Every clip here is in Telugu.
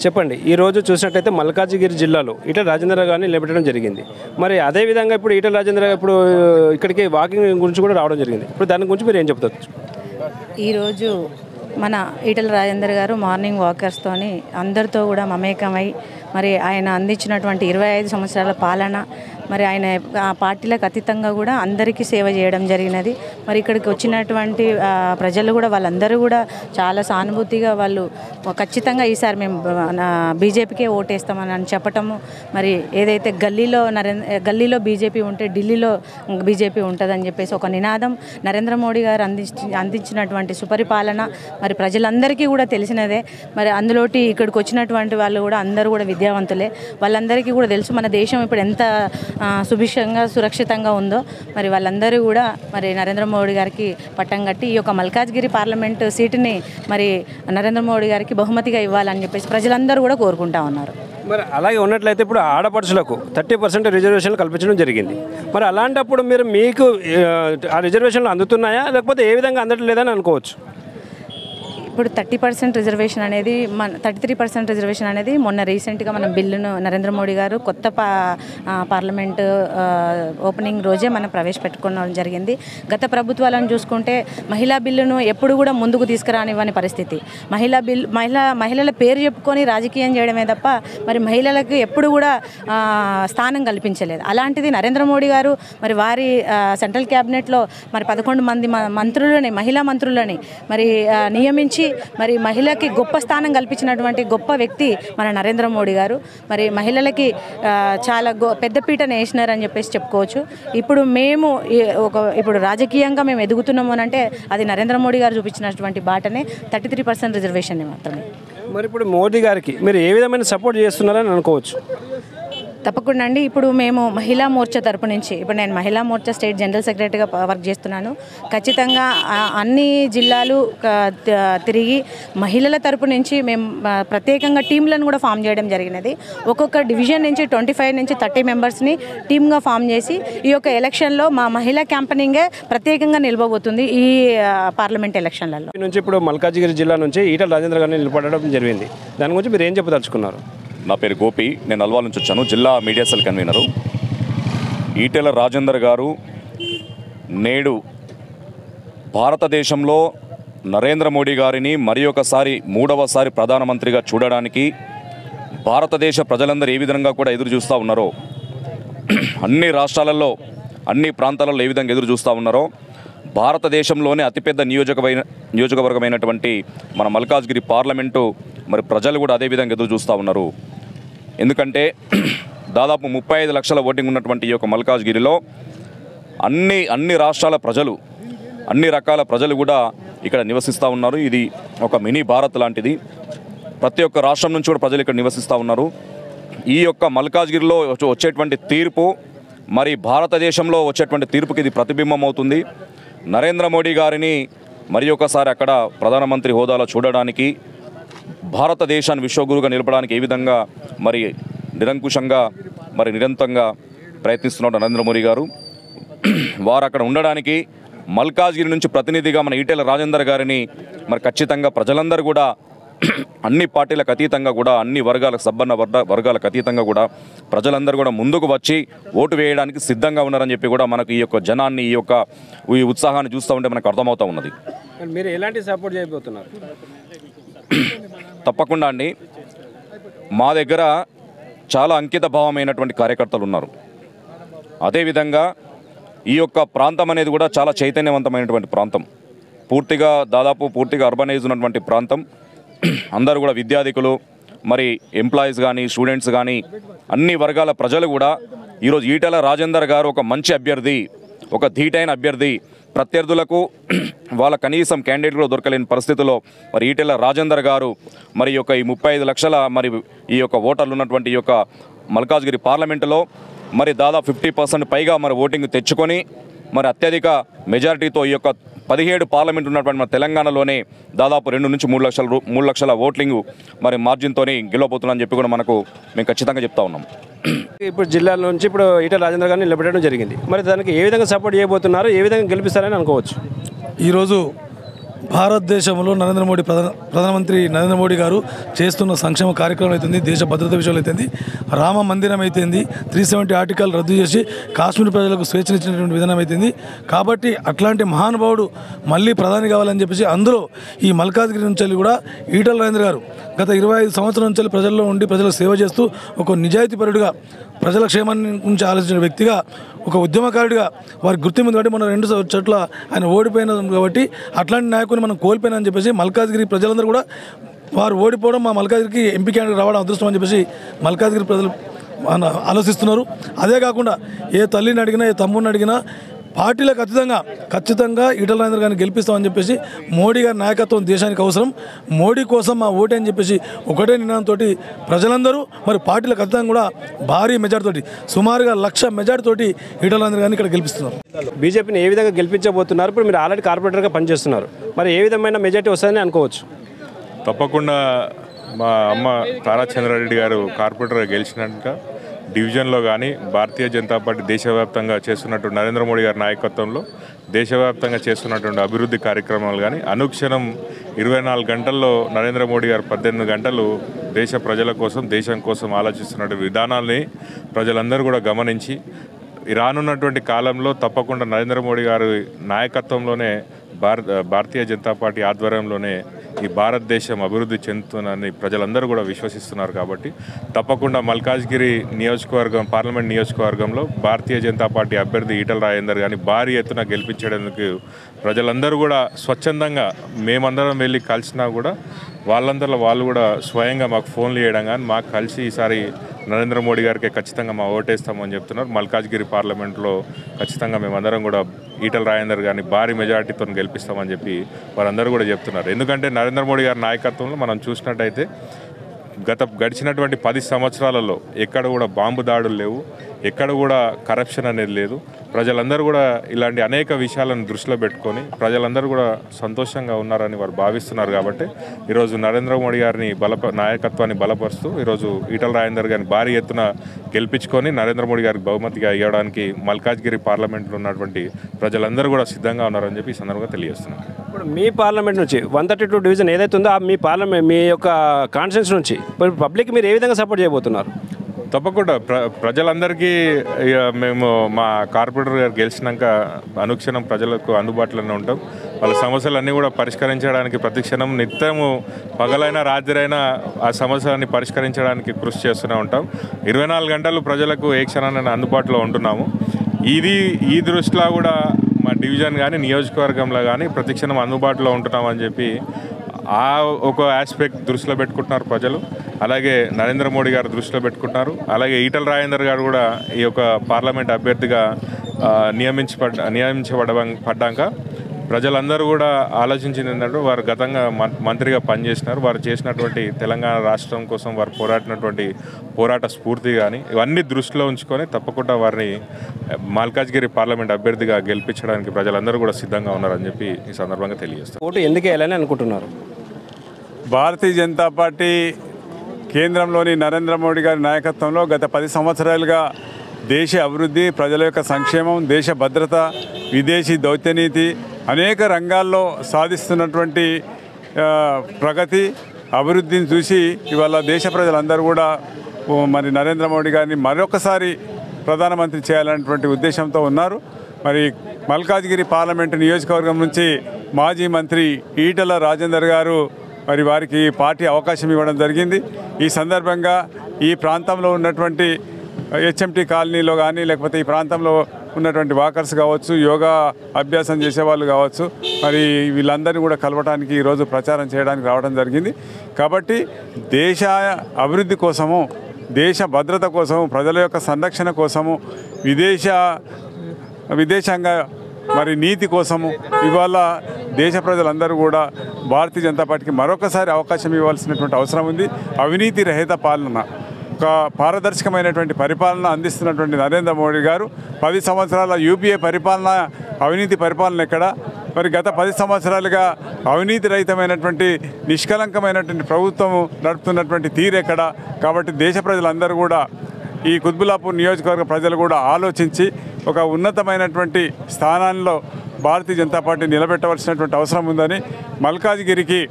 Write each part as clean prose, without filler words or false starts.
చెప్పండి. ఈరోజు చూసినట్టయితే మల్కాజిగిరి జిల్లాలో ఈటెల రాజేందర్ గారిని నిలబెట్టడం జరిగింది. మరి అదేవిధంగా ఇప్పుడు ఈటెల రాజేందర్ ఇప్పుడు ఇక్కడికి వాకింగ్ గురించి కూడా రావడం జరిగింది. ఇప్పుడు దాని గురించి మీరు ఏం చెప్తారు? ఈరోజు మన ఈటెల రాజేందర్ గారు మార్నింగ్ వాకర్స్తోని అందరితో కూడా మమేకమై మరి ఆయన అందించినటువంటి 25 సంవత్సరాల పాలన మరి ఆయన పార్టీలకు అతీతంగా కూడా అందరికీ సేవ చేయడం జరిగినది. మరి ఇక్కడికి వచ్చినటువంటి ప్రజలు కూడా వాళ్ళందరూ కూడా చాలా సానుభూతిగా వాళ్ళు ఖచ్చితంగా ఈసారి మేము బీజేపీకే ఓటేస్తామని చెప్పటము, మరి ఏదైతే గల్లీలో బీజేపీ ఉంటే ఢిల్లీలో బీజేపీ ఉంటుందని చెప్పేసి ఒక నినాదం నరేంద్ర మోడీ గారు అందించినటువంటి సుపరిపాలన మరి ప్రజలందరికీ కూడా తెలిసినదే. మరి అందులోటి ఇక్కడికి వచ్చినటువంటి వాళ్ళు కూడా అందరూ కూడా విద్యావంతులే. వాళ్ళందరికీ కూడా తెలుసు మన దేశం ఇప్పుడు ఎంత సుభిక్షంగా సురక్షితంగా ఉందో. మరి వాళ్ళందరూ కూడా మరి నరేంద్ర మోడీ గారికి పట్టం కట్టి ఈ యొక్క మల్కాజ్గిరి పార్లమెంటు సీటుని మరి నరేంద్ర మోడీ గారికి బహుమతిగా ఇవ్వాలని చెప్పేసి ప్రజలందరూ కూడా కోరుకుంటా ఉన్నారు. మరి అలాగే ఉన్నట్లయితే ఇప్పుడు ఆడపడుచులకు 30% రిజర్వేషన్లు కల్పించడం జరిగింది. మరి అలాంటప్పుడు మీకు ఆ రిజర్వేషన్లు అందుతున్నాయా, లేకపోతే ఏ విధంగా అందట్లేదని అనుకోవచ్చు? ఇప్పుడు 30% రిజర్వేషన్ అనేది 33% రిజర్వేషన్ అనేది మొన్న రీసెంట్గా మన బిల్లును నరేంద్ర మోడీ గారు కొత్త పార్లమెంటు ఓపెనింగ్ రోజే మనం ప్రవేశపెట్టుకోవడం జరిగింది. గత ప్రభుత్వాలను చూసుకుంటే మహిళా బిల్లును ఎప్పుడు కూడా ముందుకు తీసుకురానివ్వని పరిస్థితి. మహిళల పేరు చెప్పుకొని రాజకీయం చేయడమే తప్ప మరి మహిళలకు ఎప్పుడు కూడా స్థానం కల్పించలేదు. అలాంటిది నరేంద్ర మోడీ గారు మరి వారి సెంట్రల్ క్యాబినెట్లో మరి 11 మంది మంత్రులని మహిళా మంత్రులని మరి నియమించి మరి మహిళకి గొప్ప స్థానం కల్పించినటువంటి గొప్ప వ్యక్తి మన నరేంద్ర మోడీ గారు. మరి మహిళలకి చాలా పెద్దపీటను వేసినారని చెప్పేసి చెప్పుకోవచ్చు. ఇప్పుడు ఇప్పుడు రాజకీయంగా మేము ఎదుగుతున్నాము అని అంటే అది నరేంద్ర మోడీ గారు చూపించినటువంటి బాటనే 33% రిజర్వేషన్ మాత్రమే. మరి ఇప్పుడు మోడీ గారికి మీరు ఏ విధమైన సపోర్ట్ చేస్తున్నారని అనుకోవచ్చు? తప్పకుండా అండి. ఇప్పుడు మేము మహిళా మోర్చా తరపు నుంచి ఇప్పుడు నేను మహిళా మోర్చా స్టేట్ జనరల్ సెక్రటరీగా వర్క్ చేస్తున్నాను. ఖచ్చితంగా అన్ని జిల్లాలు తిరిగి మహిళల తరపు నుంచి మేము ప్రత్యేకంగా టీంలను కూడా ఫామ్ చేయడం జరిగినది. ఒక్కొక్క డివిజన్ నుంచి 25 నుంచి 30 మెంబర్స్ని టీమ్గా ఫామ్ చేసి ఈ యొక్క ఎలక్షన్లో మా మహిళా క్యాంపెనింగే ప్రత్యేకంగా నిలవబోతుంది ఈ పార్లమెంట్ ఎలక్షన్లలో. నుంచి ఇప్పుడు మల్కాజిగిరి జిల్లా నుంచి ఈటెల రాజేందర్ గారిని నిలబడడం జరిగింది. దాని గురించి మీరు ఏం చెప్పదలుచుకున్నారు? నా పేరు గోపి, నేను అల్వాల్ నుంచి వచ్చాను, జిల్లా media cell convener. Etela Rajender గారు నేడు భారతదేశంలో నరేంద్ర మోడీ గారిని మరి ఒకసారి 3వసారి ప్రధానమంత్రిగా చూడడానికి భారతదేశ ప్రజలందరూ ఏ విధంగా కూడా ఎదురు చూస్తూ ఉన్నారో, అన్ని రాష్ట్రాలలో అన్ని ప్రాంతాలలో ఏ విధంగా ఎదురు చూస్తూ ఉన్నారో భారతదేశంలోనే అతిపెద్ద నియోజకవర్గమైనటువంటి మన మల్కాజ్గిరి పార్లమెంటు మరి ప్రజలు కూడా అదేవిధంగా ఎదురు చూస్తూ ఉన్నారు. ఎందుకంటే దాదాపు 35 లక్షల ఓటింగ్ ఉన్నటువంటి ఈ యొక్క మల్కాజ్గిరిలో అన్ని రాష్ట్రాల ప్రజలు అన్ని రకాల ప్రజలు కూడా ఇక్కడ నివసిస్తూ ఉన్నారు. ఇది ఒక మినీ భారత్ లాంటిది. ప్రతి ఒక్క రాష్ట్రం నుంచి కూడా ప్రజలు ఇక్కడ నివసిస్తూ ఉన్నారు. ఈ యొక్క మల్కాజ్గిరిలో వచ్చేటువంటి తీర్పు మరి భారతదేశంలో వచ్చేటువంటి తీర్పుకి ఇది ప్రతిబింబం అవుతుంది. నరేంద్ర మోడీ గారిని మరి ఒకసారి అక్కడ ప్రధానమంత్రి హోదాలో చూడడానికి, భారతదేశాన్ని విశ్వగురుగా నిలపడానికి ఏ విధంగా మరి నిరంకుశంగా మరి నిరంతరంగా ప్రయత్నిస్తున్నాడు నరేంద్ర మోడీ గారు. వారు అక్కడ ఉండడానికి మల్కాజ్గిరి నుంచి ప్రతినిధిగా మన ఈటెల రాజేందర్ గారిని మరి ఖచ్చితంగా ప్రజలందరూ కూడా అన్ని పార్టీలకు అతీతంగా కూడా అన్ని వర్గాలకు సబ్బన్న వర్గాలకు అతీతంగా కూడా ప్రజలందరూ కూడా ముందుకు వచ్చి ఓటు వేయడానికి సిద్ధంగా ఉన్నారని చెప్పి కూడా మనకు ఈ యొక్క జనాన్ని ఈ ఉత్సాహాన్ని చూస్తూ ఉంటే మనకు అర్థమవుతూ ఉన్నది. మీరు ఎలాంటి సపోర్ట్ చేయబోతున్నారు? తప్పకుండా అండి, మా దగ్గర చాలా అంకిత భావమైనటువంటి కార్యకర్తలు ఉన్నారు. అదేవిధంగా ఈ యొక్క ప్రాంతం అనేది కూడా చాలా చైతన్యవంతమైనటువంటి ప్రాంతం. దాదాపు పూర్తిగా అర్బనైజ్ ఉన్నటువంటి ప్రాంతం. అందరూ కూడా విద్యార్థికులు మరి ఎంప్లాయీస్ కానీ స్టూడెంట్స్ కానీ అన్ని వర్గాల ప్రజలు కూడా ఈరోజు ఈటెల రాజేందర్ గారు ఒక మంచి అభ్యర్థి, ఒక ధీటైన అభ్యర్థి. ప్రత్యర్థులకు వాళ్ళ కనీసం క్యాండిడేట్ కూడా దొరకలేని పరిస్థితుల్లో మరి ఈటెల రాజేందర్ గారు మరి ఈ 35 లక్షల మరి ఈ యొక్క ఓటర్లు ఉన్నటువంటి ఈ యొక్క మల్కాజ్గిరి పార్లమెంటులో మరి దాదాపు 50% పైగా మరి ఓటింగ్ తెచ్చుకొని మరి అత్యధిక మెజారిటీతో ఈ యొక్క 17 పార్లమెంట్ ఉన్నటువంటి మన తెలంగాణలోనే దాదాపు 2 నుంచి 3 లక్షల ఓట్లింగ్ మరి మార్జిన్తో గెలవబోతుందని చెప్పి కూడా మేము ఖచ్చితంగా చెప్తా ఉన్నాం. ఇప్పుడు జిల్లాల నుంచి ఇప్పుడు ఈటెల రాజేందర్ గారిని నిలబెట్టడం జరిగింది. మరి దానికి ఏ విధంగా సపోర్ట్ చేయబోతున్నారు, ఏ విధంగా గెలిపిస్తారని అనుకోవచ్చు? ఈరోజు భారతదేశంలో ప్రధానమంత్రి నరేంద్ర మోడీ గారు చేస్తున్న సంక్షేమ కార్యక్రమం అవుతుంది, దేశ భద్రత విషయంలో అవుతుంది, రామ మందిరం అయితుంది, 370 ఆర్టికల్ రద్దు చేసి కాశ్మీర్ ప్రజలకు స్వేచ్ఛనిచ్చినటువంటి విధానం అవుతుంది. కాబట్టి అట్లాంటి మహానుభావుడు మళ్ళీ ప్రధాని కావాలని చెప్పేసి అందులో ఈ మల్కాజ్గిరి నుంచి కూడా ఈటల రాజేందర్ గారు గత 25 సంవత్సరాల నుంచి ప్రజల్లో ఉండి ప్రజలకు సేవ చేస్తూ ఒక నిజాయితీపరుడుగా ప్రజల క్షేమాన్ని గురించి ఆలోచించిన వ్యక్తిగా ఒక ఉద్యమకారుడిగా వారి గుర్తింపు కాబట్టి మనం 2 చోట్ల ఆయన ఓడిపోయినాం కాబట్టి అట్లాంటి నాయకుని మనం కోల్పోయినామని చెప్పేసి మల్కాజ్గిరి ప్రజలందరూ కూడా వారు ఓడిపోవడం మా మల్కాజ్గిరికి ఎంపీ క్యాండిడేట్ రావడం అదృష్టం అని చెప్పేసి మల్కాజ్గిరి ప్రజలు ఆలోచిస్తున్నారు. అదే కాకుండా ఏ తల్లిని అడిగినా ఏ తమ్ముడిని అడిగినా పార్టీలకు ఖచ్చితంగా ఈటల రాజేందర్ గారిని గెలిపిస్తామని చెప్పేసి మోడీ గారి నాయకత్వం దేశానికి అవసరం, మోడీ కోసం మా ఓటే అని చెప్పేసి ఒకటే నిర్ణయంతో ప్రజలందరూ మరి పార్టీలకు ఖచ్చితంగా కూడా భారీ మెజార్టీతోటి సుమారుగా 1,00,000 మెజార్టీతోటి ఈటల రాజేందర్ గారిని ఇక్కడ గెలిపిస్తున్నారు. బీజేపీని ఏ విధంగా గెలిపించబోతున్నారు? ఇప్పుడు మీరు ఆల్రెడీ కార్పొరేటర్గా పనిచేస్తున్నారు, మరి ఏ విధమైన మెజార్టీ వస్తుందని అనుకోవచ్చు? తప్పకుండా మా అమ్మ తారా చంద్రారెడ్డి గారు కార్పొరేటర్గా గెలిచినాక డివిజన్లో కానీ భారతీయ జనతా పార్టీ దేశవ్యాప్తంగా చేస్తున్నటువంటి నరేంద్ర మోడీ గారి నాయకత్వంలో దేశవ్యాప్తంగా చేస్తున్నటువంటి అభివృద్ధి కార్యక్రమాలు కానీ అనుక్షణం 24 గంటల్లో నరేంద్ర మోడీ గారు 18 గంటలు దేశ ప్రజల కోసం దేశం కోసం ఆలోచిస్తున్నటువంటి విధానాల్ని ప్రజలందరూ కూడా గమనించి రానున్నటువంటి కాలంలో తప్పకుండా నరేంద్ర మోడీ గారి నాయకత్వంలోనే భారతీయ జనతా పార్టీ ఆధ్వర్యంలోనే ఈ భారతదేశం అభివృద్ధి చెందుతుందని ప్రజలందరూ కూడా విశ్వసిస్తున్నారు. కాబట్టి తప్పకుండా మల్కాజ్గిరి నియోజకవర్గం పార్లమెంట్ నియోజకవర్గంలో భారతీయ జనతా పార్టీ అభ్యర్థి ఈటల రాజేందర్ గారిని భారీ ఎత్తున గెలిపించేందుకు ప్రజలందరూ కూడా స్వచ్ఛందంగా మేమందరం వెళ్ళి కలిసినా కూడా వాళ్ళందరిలో వాళ్ళు కూడా స్వయంగా మాకు ఫోన్లు చేయడం కానీ మాకు కలిసి ఈసారి నరేంద్ర మోడీ గారికి ఖచ్చితంగా మా ఓటేస్తామని చెప్తున్నారు. మల్కాజ్గిరి పార్లమెంట్లో ఖచ్చితంగా మేమందరం కూడా ఈటల రాజేందర్ గారిని భారీ మెజార్టీతో గెలిపిస్తామని చెప్పి వారందరూ కూడా చెప్తున్నారు. ఎందుకంటే నరేంద్ర మోడీ గారి నాయకత్వంలో మనం చూసినట్టయితే గడిచినటువంటి 10 సంవత్సరాలలో ఎక్కడ కూడా బాంబు దాడులు లేవు, ఎక్కడ కూడా కరప్షన్ అనేది లేదు. ప్రజలందరూ కూడా ఇలాంటి అనేక విషయాలను దృష్టిలో పెట్టుకొని ప్రజలందరూ కూడా సంతోషంగా ఉన్నారని వారు భావిస్తున్నారు. కాబట్టి ఈరోజు నరేంద్ర మోడీ గారిని నాయకత్వాన్ని బలపరుస్తూ ఈరోజు ఈటల రాజేందర్ గారిని భారీ ఎత్తున గెలిపించుకొని నరేంద్ర మోడీ గారికి బహుమతిగా ఇవ్వడానికి మల్కాజ్గిరి పార్లమెంట్లో ఉన్నటువంటి ప్రజలందరూ కూడా సిద్ధంగా ఉన్నారని చెప్పి ఈ సందర్భంగా తెలియజేస్తున్నారు. ఇప్పుడు మీ పార్లమెంట్ నుంచి 132 డివిజన్ ఏదైతే ఉందో మీ పార్లమెంట్ మీ యొక్క కాన్స్టిట్యూన్సీ నుంచి పబ్లిక్ మీరు ఏ విధంగా సపోర్ట్ చేయబోతున్నారు? తప్పకుండా ప్రజలందరికీ మేము మా కార్పొరేటర్ గారు గెలిచినాక అనుక్షణం ప్రజలకు అందుబాటులోనే ఉంటాం. వాళ్ళ సమస్యలన్నీ కూడా పరిష్కరించడానికి ప్రతిక్షణం నిత్యము పగలైనా రాత్రైనా ఆ సమస్యలన్నీ పరిష్కరించడానికి కృషి చేస్తూనే ఉంటాం. 24 గంటలు ప్రజలకు ఏ క్షణాన్ని అందుబాటులో ఉంటున్నాము. ఈ దృష్టిలో కూడా మా డివిజన్ కానీ నియోజకవర్గంలో కానీ ప్రతిక్షణం అందుబాటులో ఉంటున్నామని చెప్పి ఆ ఒక ఆస్పెక్ట్ దృష్టిలో పెట్టుకుంటున్నారు ప్రజలు. అలాగే నరేంద్ర మోడీ గారు దృష్టిలో పెట్టుకుంటున్నారు. అలాగే ఈటల రాజేందర్ గారు కూడా ఈ యొక్క పార్లమెంట్ అభ్యర్థిగా నియమించబడ్డాక ప్రజలందరూ కూడా ఆలోచించింది ఏంటంటే వారు గతంగా మంత్రిగా పనిచేసినారు. వారు చేసినటువంటి తెలంగాణ రాష్ట్రం కోసం వారు పోరాట స్ఫూర్తి కానీ ఇవన్నీ దృష్టిలో ఉంచుకొని తప్పకుండా వారిని మల్కాజ్గిరి పార్లమెంట్ అభ్యర్థిగా గెలిపించడానికి ప్రజలందరూ కూడా సిద్ధంగా ఉన్నారని చెప్పి ఈ సందర్భంగా తెలియజేస్తారు. ఓటు ఎందుకు వేయాలని అనుకుంటున్నారు? భారతీయ జనతా పార్టీ కేంద్రంలోని నరేంద్ర మోడీ గారి నాయకత్వంలో గత 10 సంవత్సరాలుగా దేశ అభివృద్ధి, ప్రజల యొక్క సంక్షేమం, దేశ భద్రత, విదేశీ దౌత్యనీతి అనేక రంగాల్లో సాధిస్తున్నటువంటి ప్రగతి అభివృద్ధిని చూసి ఇవాళ దేశ ప్రజలందరూ కూడా మరి నరేంద్ర మోడీ గారిని మరొకసారి ప్రధానమంత్రి చేయాలనేటువంటి ఉద్దేశంతో ఉన్నారు. మరి మల్కాజ్గిరి పార్లమెంటు నియోజకవర్గం నుంచి మాజీ మంత్రి ఈటల రాజేందర్ గారు మరి వారికి పార్టీ అవకాశం ఇవ్వడం జరిగింది. ఈ సందర్భంగా ఈ ప్రాంతంలో ఉన్నటువంటి హెచ్ఎంటీ కాలనీలో కానీ లేకపోతే ఈ ప్రాంతంలో ఉన్నటువంటి వాకర్స్ కావచ్చు, యోగా అభ్యాసం చేసేవాళ్ళు కావచ్చు, మరి వీళ్ళందరినీ కూడా కలవడానికి ఈరోజు ప్రచారం చేయడానికి రావడం జరిగింది. కాబట్టి దేశ అభివృద్ధి కోసము, దేశ భద్రత కోసము, ప్రజల యొక్క సంరక్షణ కోసము, విదేశాంగ మరి నీతి కోసము ఇవాళ దేశ ప్రజలందరూ కూడా భారతీయ జనతా పార్టీకి మరొకసారి అవకాశం ఇవ్వాల్సినటువంటి అవసరం ఉంది. అవినీతి రహిత పాలన, ఒక పారదర్శకమైనటువంటి పరిపాలన అందిస్తున్నటువంటి నరేంద్ర మోడీ గారు 10 సంవత్సరాల యూపీఏ పరిపాలన, అవినీతి పరిపాలన ఎక్కడ? మరి గత 10 సంవత్సరాలుగా అవినీతి రహితమైనటువంటి నిష్కలంకమైనటువంటి ప్రభుత్వం నడుపుతున్నటువంటి తీరెక్కడ? కాబట్టి దేశ ప్రజలందరూ కూడా ఈ కుత్బుల్లాపూర్ నియోజకవర్గ ప్రజలు కూడా ఆలోచించి ఒక ఉన్నతమైనటువంటి స్థానాల్లో భారతీయ జనతా పార్టీ నిలబెట్టవలసినటువంటి అవసరం ఉందని మల్కాజ్గిరికి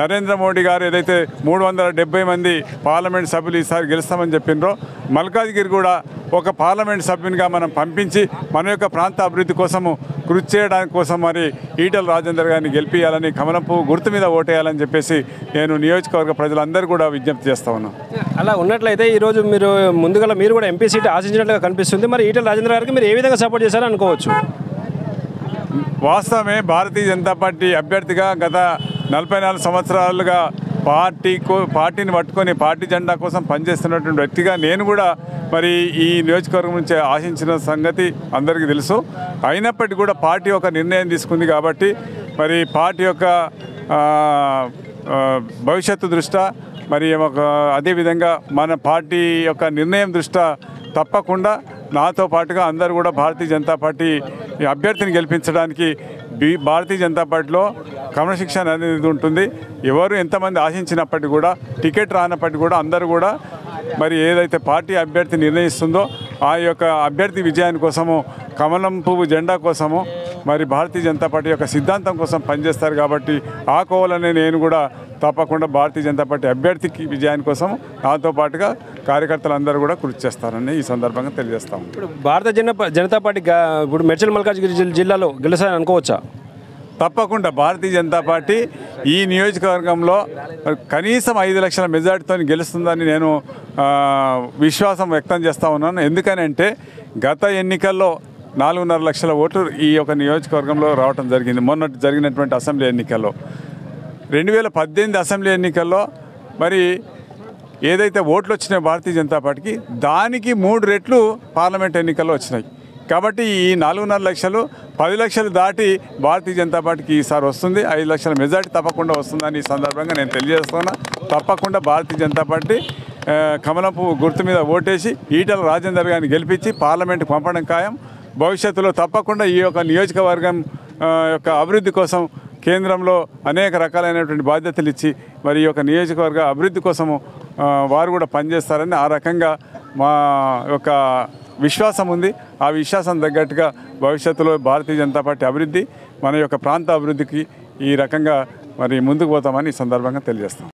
నరేంద్ర మోడీ గారు ఏదైతే 370 మంది పార్లమెంట్ సభ్యులు ఈసారి గెలుస్తామని చెప్పినరో మల్కాజ్గిరి కూడా ఒక పార్లమెంట్ సభ్యునిగా మనం పంపించి మన యొక్క ప్రాంత అభివృద్ధి కోసము కృషి చేయడానికి కోసం మరి ఈటల రాజేందర్ గారిని గెలిపియాలని కమలం పువ్వు గుర్తు మీద ఓటేయాలని చెప్పేసి నేను నియోజకవర్గ ప్రజలందరూ కూడా విజ్ఞప్తి చేస్తా ఉన్నాను. అలా ఉన్నట్లయితే ఈరోజు మీరు ముందుగా మీరు కూడా ఎంపీ సీట్ ఆశించినట్లుగా కనిపిస్తుంది. మరి ఈటల రాజేందర్ గారికి మీరు ఏ విధంగా సపోర్ట్ చేశారని అనుకోవచ్చు? వాస్తవమే భారతీయ జనతా పార్టీ అభ్యర్థిగా గత 44 సంవత్సరాలుగా పార్టీని పట్టుకొని పార్టీ జెండా కోసం పనిచేస్తున్నటువంటి వ్యక్తిగా నేను కూడా మరి ఈ నియోజకవర్గం నుంచి ఆశించిన సంగతి అందరికీ తెలుసు. అయినప్పటికీ కూడా పార్టీ ఒక నిర్ణయం తీసుకుంది కాబట్టి మరి పార్టీ యొక్క భవిష్యత్తు దృష్ట్యా మరి అదేవిధంగా మన పార్టీ యొక్క నిర్ణయం దృష్ట్యా తప్పకుండా నాతో పాటుగా అందరూ కూడా భారతీయ జనతా పార్టీ అభ్యర్థిని గెలిపించడానికి భారతీయ జనతా పార్టీలో క్రమశిక్షణ అనేది ఉంటుంది. ఎవరు ఎంతమంది ఆశించినప్పటికీ కూడా టికెట్ రానప్పటికీ కూడా అందరూ కూడా మరి ఏదైతే పార్టీ అభ్యర్థి నిర్ణయిస్తుందో ఆ యొక్క అభ్యర్థి విజయాని కోసము కమలం పువ్వు జెండా కోసము మరి భారతీయ జనతా పార్టీ యొక్క సిద్ధాంతం కోసం పనిచేస్తారు కాబట్టి ఆ కోవలనే నేను కూడా తప్పకుండా భారతీయ జనతా పార్టీ అభ్యర్థికి విజయాని కోసం నాతో పాటుగా కార్యకర్తలందరూ కూడా కృషి చేస్తారని ఈ సందర్భంగా తెలియజేస్తాము. ఇప్పుడు భారతీయ జనతా పార్టీ ఇప్పుడు మేడ్చల్ మల్కాజ్గిరి జిల్లాలో గెలుస్తారని అనుకోవచ్చా? తప్పకుండా భారతీయ జనతా పార్టీ ఈ నియోజకవర్గంలో కనీసం 5 లక్షల మెజార్టీతో గెలుస్తుందని నేను విశ్వాసం వ్యక్తం చేస్తూ ఉన్నాను. ఎందుకనంటే గత ఎన్నికల్లో 4.5 లక్షల ఓట్లు ఈ యొక్క నియోజకవర్గంలో రావడం జరిగింది. మొన్న జరిగినటువంటి అసెంబ్లీ ఎన్నికల్లో 2018 అసెంబ్లీ ఎన్నికల్లో మరి ఏదైతే ఓట్లు వచ్చినాయో భారతీయ జనతా పార్టీకి దానికి 3 రెట్లు పార్లమెంట్ ఎన్నికల్లో వచ్చినాయి. కాబట్టి ఈ 4.5 లక్షలు 10 లక్షలు దాటి భారతీయ జనతా పార్టీకి ఈసారి వస్తుంది. 5 లక్షల మెజార్టీ తప్పకుండా వస్తుందని ఈ సందర్భంగా నేను తెలియజేస్తున్నా. తప్పకుండా భారతీయ జనతా పార్టీ కమలం పువ్వు గుర్తు మీద ఓటేసి ఈటల రాజేందర్ గారిని గెలిపించి పార్లమెంట్కి పంపడం ఖాయం. భవిష్యత్తులో తప్పకుండా ఈ యొక్క నియోజకవర్గం యొక్క అభివృద్ధి కోసం కేంద్రంలో అనేక రకాలైనటువంటి బాధ్యతలు ఇచ్చి మరి ఈ యొక్క నియోజకవర్గ అభివృద్ధి కోసము వారు కూడా పనిచేస్తారని ఆ రకంగా మా యొక్క విశ్వాసం ఉంది. ఆ విశ్వాసం తగ్గట్టుగా భవిష్యత్తులో భారతీయ జనతా పార్టీ అభివృద్ధి మన యొక్క ప్రాంత అభివృద్ధికి ఈ రకంగా మరి ముందుకు పోతామని ఈ సందర్భంగా తెలియజేస్తాం.